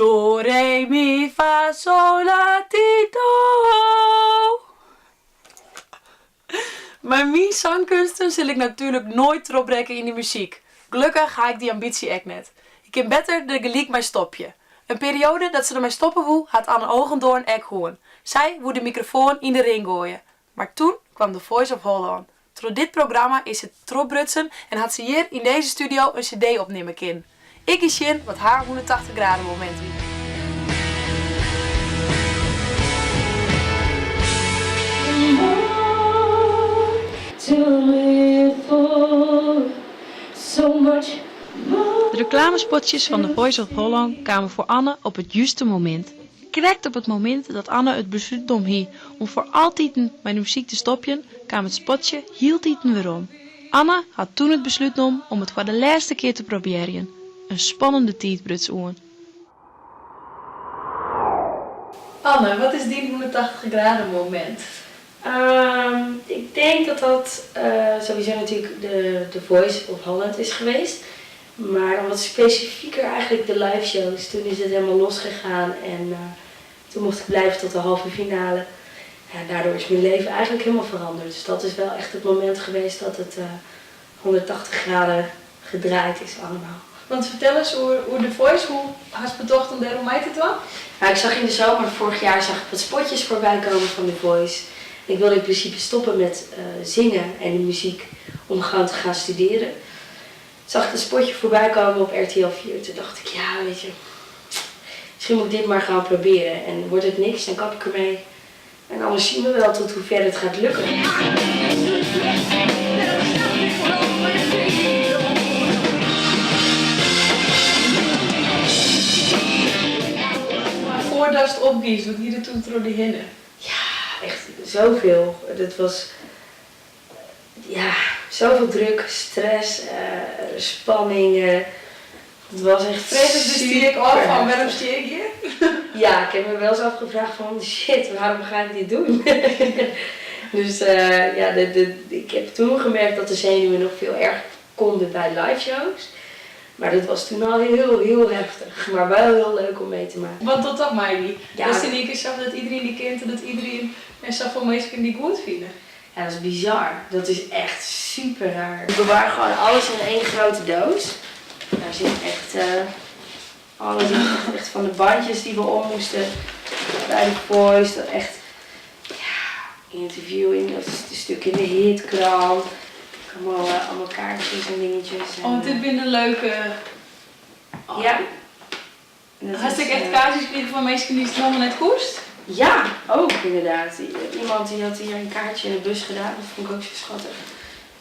Do, re, mi, fa, sol, la, ti, do. Mijn zangkunsten zal ik natuurlijk nooit terugbrengen in de muziek. Gelukkig ga ik die ambitie echt net. Ik ken beter de gelijk mijn stopje. Een periode dat ze er mij stoppen woe, had Anne Ogendoorn echt gewoon. Zij woe de microfoon in de ring gooien. Maar toen kwam The Voice of Holland. Door dit programma is het trobrutsen en had ze hier in deze studio een cd opnemen kunnen. Ik is in wat haar 180 graden moment wie. De reclamespotjes van The Voice of Holland kwamen voor Anne op het juiste moment. Correct op het moment dat Anne het besluit om voor altijd met de muziek te stoppen, kwam het spotje heel tieten weer om. Anne had toen het besluit om het voor de laatste keer te proberen. Een spannende tijdbruts aan. Anne, wat is die 180 graden moment? Ik denk dat sowieso natuurlijk de Voice of Holland is geweest. Maar dan wat specifieker eigenlijk de live shows. Toen is het helemaal losgegaan en toen mocht ik blijven tot de halve finale. Ja, daardoor is mijn leven eigenlijk helemaal veranderd. Dus dat is wel echt het moment geweest dat het 180 graden gedraaid is allemaal. Want vertel eens hoe de Voice, hoe hast bedacht om daarom mee te doen? Nou, ik zag in de zomer vorig jaar wat spotjes voorbij komen van The Voice. Ik wilde in principe stoppen met zingen en de muziek om gewoon te gaan studeren. Ik zag het spotje voorbij komen op RTL 4. Toen dacht ik, ja weet je, misschien moet ik dit maar gaan proberen. En wordt het niks, dan kap ik ermee. En anders zien we wel tot hoe ver het gaat lukken. Voordat het opgies, wat hier toen door die hinnen? Ja, echt zoveel. Het was zoveel druk, stress, spanning. Het was echt Vrees dus die ik af van waarom steek ik hier? Ja, ik heb me wel eens afgevraagd van shit, waarom ga ik dit doen? Dus ik heb toen gemerkt dat de zenuwen nog veel erger konden bij live shows. Maar dat was toen al heel heftig. Maar wel heel leuk om mee te maken. Want dat dacht mij niet. Ja, dus in één keer zag dat iedereen die kent en dat iedereen en zoveel mensen die goed vinden. Ja, dat is bizar. Dat is echt super raar. We bewaren gewoon alles in één grote doos. Daar zit echt alles in. Echt van de bandjes die we om moesten bij de Voice. Dat echt, interviewing, dat is een stuk in de hitkrant. Allemaal kaartjes en dingetjes. Want dit binnen leuke... Oh. Ja. Had ik echt kaartjes gekregen van mensen die het helemaal net koest? Ja, ook inderdaad. Iemand die had hier een kaartje in de bus gedaan, dat vond ik ook zo schattig.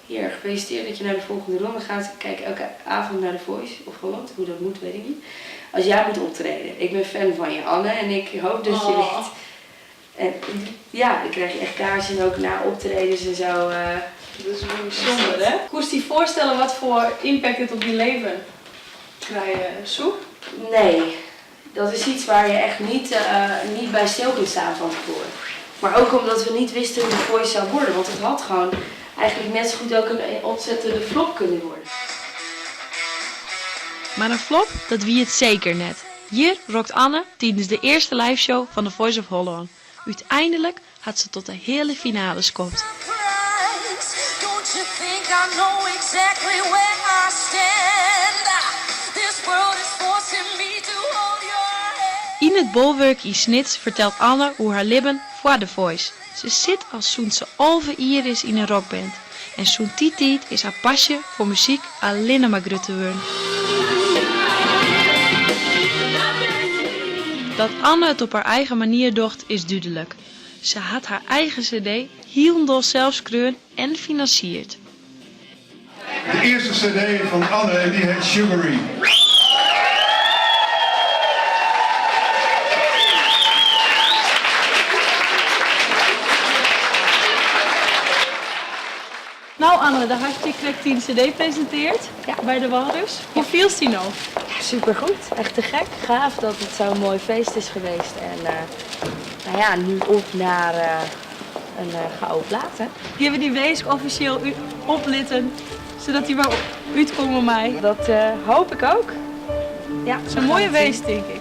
Hier, gefeliciteerd dat je naar de volgende ronde gaat. Ik kijk elke avond naar de Voice of Holland. Hoe dat moet, weet ik niet. Als jij moet optreden. Ik ben fan van je, Anne, en ik hoop dat je weet. En ja, dan krijg je echt kaartjes en ook na optredens en zo. Dat is wel bijzonder, hè? Koest je voorstellen wat voor impact het op je leven krijgt, Soe? Nee, dat is iets waar je echt niet bij stil kunt staan van tevoren. Maar ook omdat we niet wisten hoe de Voice zou worden. Want het had gewoon eigenlijk net zo goed ook een ontzettende flop kunnen worden. Maar een flop, dat wie het zeker net. Hier rokt Anne tijdens de eerste liveshow van The Voice of Holland. Uiteindelijk had ze tot de hele finale gekomen. In het bolwerk in Snits vertelt Anne hoe haar lippen voor The Voice. Ze zit als zo'n ze halve jaar is in een rockband. En zo'n tijd is haar pasje voor muziek alleen maar groter te worden. Dat Anne het op haar eigen manier docht is duidelijk. Ze had haar eigen cd heel zelf schreeuwen en financierd. De eerste cd van Anne en die heet Sugary. Nou Anne, daar had je correct die cd gepresenteerd bij de Walrus. Hoe viel die nou? Ja, supergoed. Echt te gek. Gaaf dat het zo'n mooi feest is geweest. En nu op naar een gouden plaat, hè. Geven die wees officieel oplitten, zodat die wel uitkomen mij. Dat hoop ik ook. Ja, Zo'n mooie wees, denk ik.